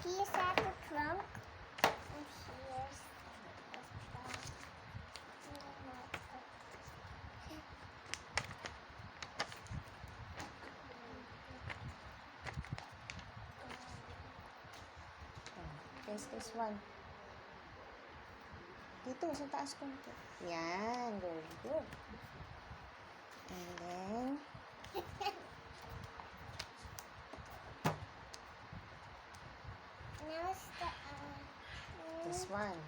He's at the trunk. And here's the trunk. Guess this one. Dito, sa taas konti. Yan, very good. And then, Now it's the this one.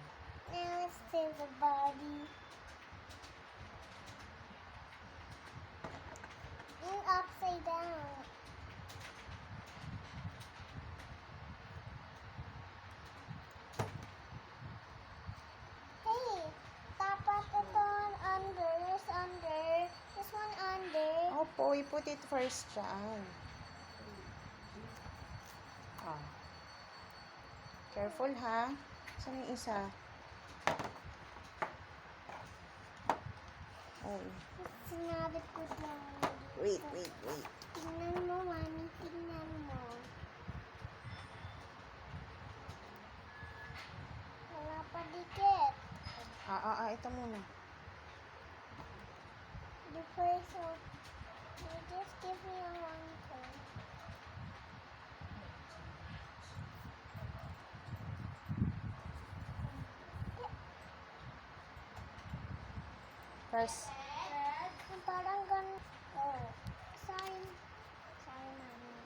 Now it's to the body. And upside down. Hey, dapat ito under. There's under. This one under. Opo, you put it first dyan. Oh. Careful ha. Saan yung isa? Oh. Sinabi ko na. Wait. Tingnan mo, Mami. Tingnan mo. Wala pa dikit. Ito muna. Before so, you just give me a one point. First. Parang ganun. Oh, sorry. Sorry, Mami.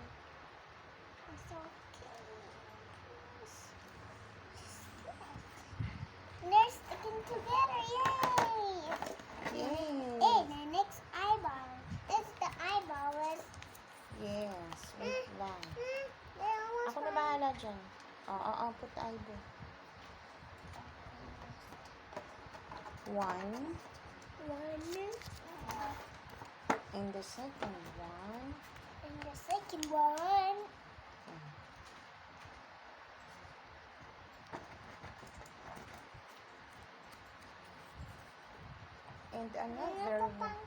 It's okay. And they're sticking together. Yay! Yay! Hey, the next eyeball. This is the eyeball. Yes, wait lang. They almost Ako na bahala dyan. Put the eyeball. One. And the second one. And the second one. And another one.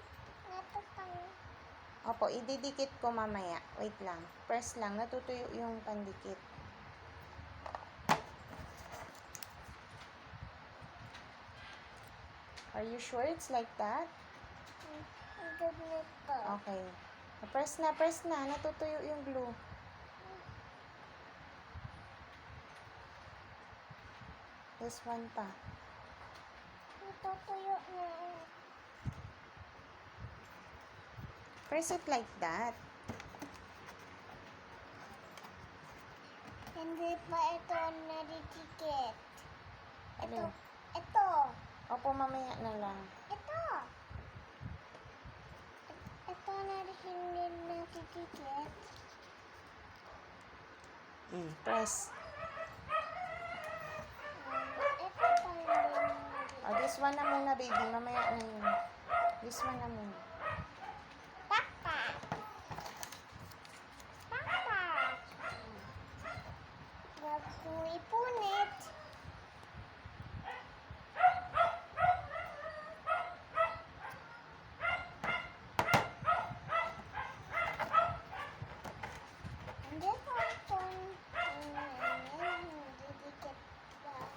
Opo, ididikit ko mamaya. Wait lang. Press lang. Natutuyo yung pandikit. Are you sure it's like that? Okay. Press na. Natutuyo yung glue. This one pa. Natutuyo na. Press it like that. Hindi pa ito nadidikit. Ano? Ito. Opo, mamaya na lang. Ito. Ito na hindi nadidikit. Press. Ito pa hindi nadidikit. This one na muna, baby. Mamaya na yun. This one na muna. Papa. Huwag kong ipunit. Hindi pa ito nadidikit lang.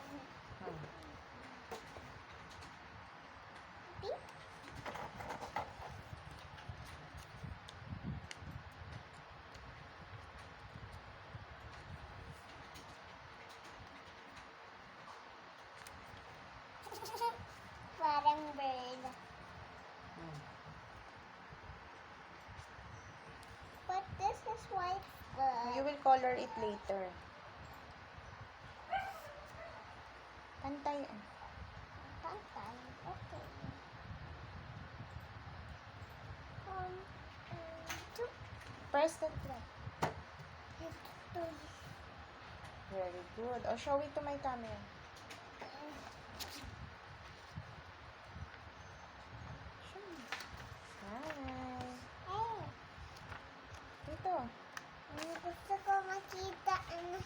Parang bird. But this is white bird. You will color it later. Pantay. Pantay. Okay. Two. Press that flag. Two. Very good. Show it to my camera. Hi. Hey, Ito. gusto ko makita ang